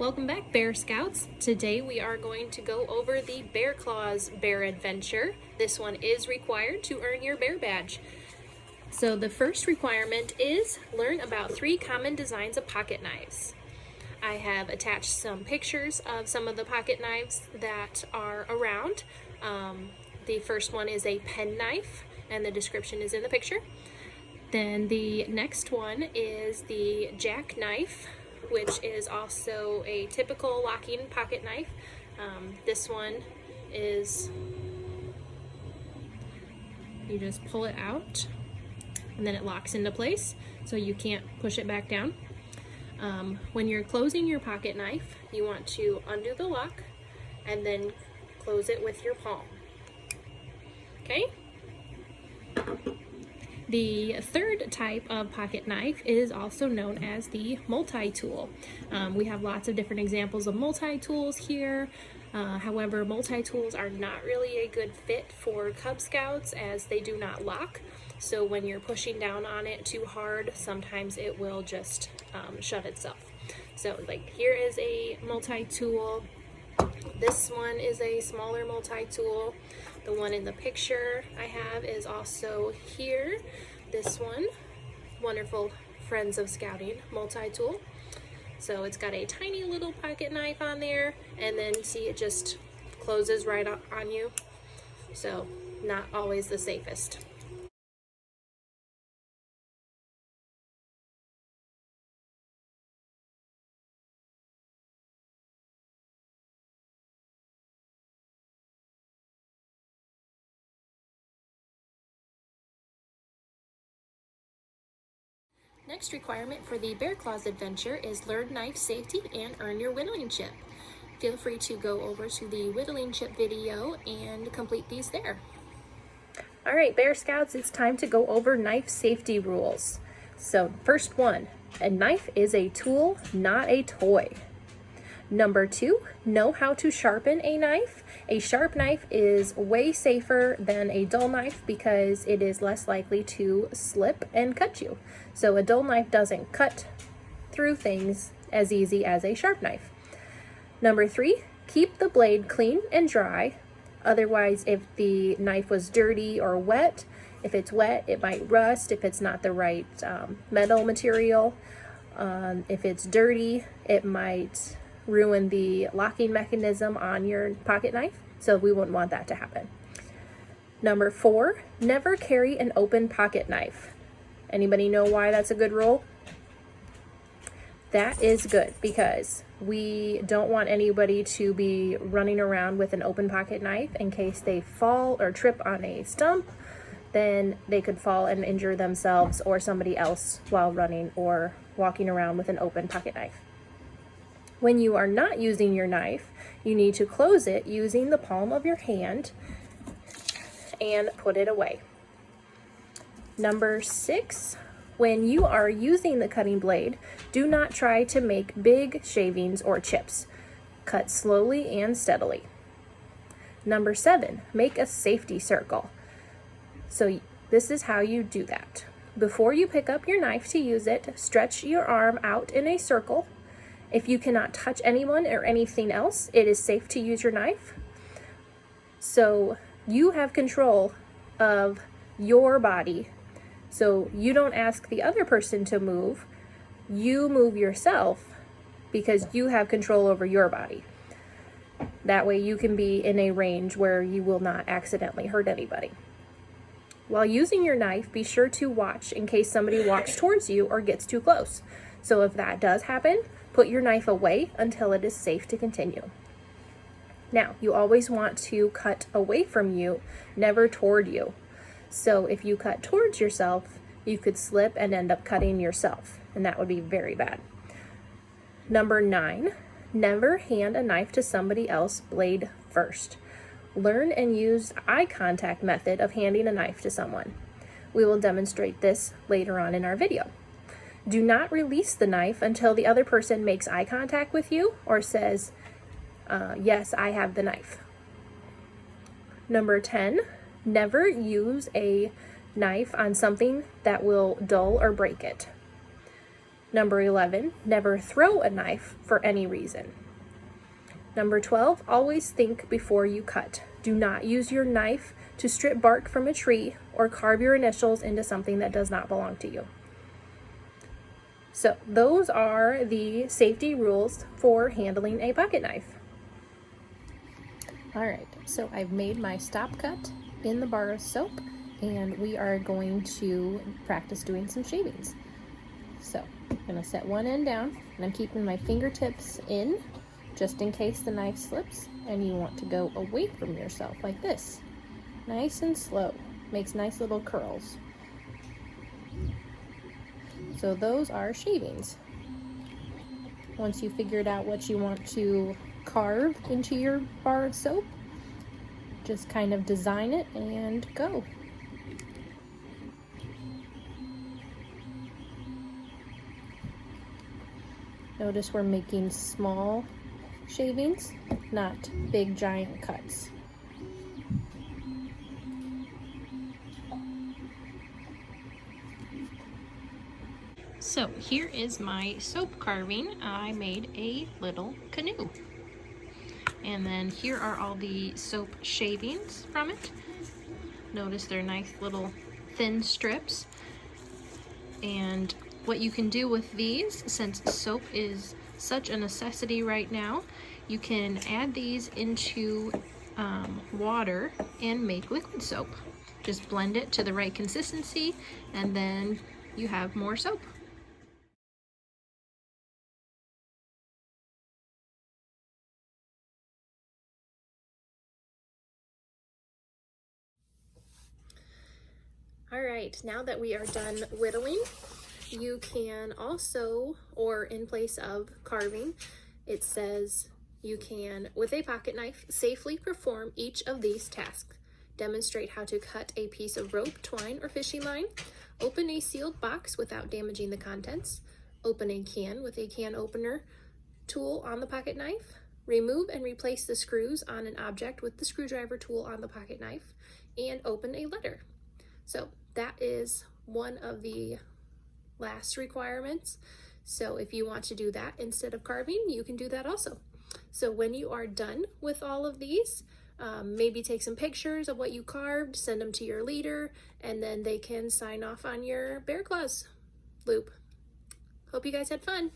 Welcome back, Bear Scouts. Today we are going to go over the Bear Claws Bear Adventure. This one is required to earn your bear badge. So the first requirement is learn about 3 common designs of pocket knives. I have attached some pictures of some of the pocket knives that are around. The first one is a pen knife, and the description is in the picture. Then the next one is the jackknife, which is also a typical locking pocket knife. This one is, you just pull it out and then it locks into place so you can't push it back down. When you're closing your pocket knife, you want to undo the lock and then close it with your palm. Okay? The third type of pocket knife is also known as the multi-tool. We have lots of different examples of multi-tools here. However, multi-tools are not really a good fit for Cub Scouts as they do not lock. So when you're pushing down on it too hard, sometimes it will just shut itself. So like here is a multi-tool. This one is a smaller multi-tool. The one in the picture I have is also here. This one, wonderful Friends of Scouting multi-tool. So it's got a tiny little pocket knife on there, and then see it just closes right on you. So not always the safest. Next requirement for the Bear Claws adventure is learn knife safety and earn your whittling chip. Feel free to go over to the whittling chip video and complete these there. All right, Bear Scouts, it's time to go over knife safety rules. So first one, a knife is a tool, not a toy. Number 2, know how to sharpen a knife. A sharp knife is way safer than a dull knife because it is less likely to slip and cut you. So a dull knife doesn't cut through things as easy as a sharp knife. Number 3, keep the blade clean and dry. Otherwise, if the knife was dirty or wet, if it's wet, it might rust if it's not the right metal material. If it's dirty, it might ruin the locking mechanism on your pocket knife, so we wouldn't want that to happen. Number 4, never carry an open pocket knife. Anybody know why that's a good rule? That is good because we don't want anybody to be running around with an open pocket knife in case they fall or trip on a stump. Then they could fall and injure themselves or somebody else while running or walking around with an open pocket knife. When you are not using your knife, you need to close it using the palm of your hand and put it away. Number 6, when you are using the cutting blade, do not try to make big shavings or chips. Cut slowly and steadily. Number 7, make a safety circle. So this is how you do that. Before you pick up your knife to use it, stretch your arm out in a circle. If you cannot touch anyone or anything else, it is safe to use your knife. So you have control of your body. So you don't ask the other person to move. You move yourself because you have control over your body. That way you can be in a range where you will not accidentally hurt anybody. While using your knife, be sure to watch in case somebody walks towards you or gets too close. So if that does happen, put your knife away until it is safe to continue. Now, you always want to cut away from you, never toward you. So if you cut towards yourself, you could slip and end up cutting yourself, and that would be very bad. Number 9, never hand a knife to somebody else blade first. Learn and use eye contact method of handing a knife to someone. We will demonstrate this later on in our video. Do not release the knife until the other person makes eye contact with you or says, yes, I have the knife. Number 10, never use a knife on something that will dull or break it. Number 11, never throw a knife for any reason. Number 12, always think before you cut. Do not use your knife to strip bark from a tree or carve your initials into something that does not belong to you. So those are the safety rules for handling a pocket knife. All right, so I've made my stop cut in the bar of soap, and we are going to practice doing some shavings. So I'm gonna set one end down, and I'm keeping my fingertips in just in case the knife slips, and you want to go away from yourself like this. Nice and slow, makes nice little curls. So those are shavings. Once you figured out what you want to carve into your bar of soap, just kind of design it and go. Notice we're making small shavings, not big giant cuts. So here is my soap carving. I made a little canoe. And then here are all the soap shavings from it. Notice they're nice little thin strips. And what you can do with these, since soap is such a necessity right now, you can add these into water and make liquid soap. Just blend it to the right consistency, and then you have more soap. All right, now that we are done whittling, you can also, or in place of carving, it says you can, with a pocket knife, safely perform each of these tasks. Demonstrate how to cut a piece of rope, twine, or fishing line. Open a sealed box without damaging the contents. Open a can with a can opener tool on the pocket knife. Remove and replace the screws on an object with the screwdriver tool on the pocket knife. And open a letter. So that is one of the last requirements. So if you want to do that instead of carving, you can do that also. So when you are done with all of these, maybe take some pictures of what you carved, send them to your leader, and then they can sign off on your bear claws loop. Hope you guys had fun.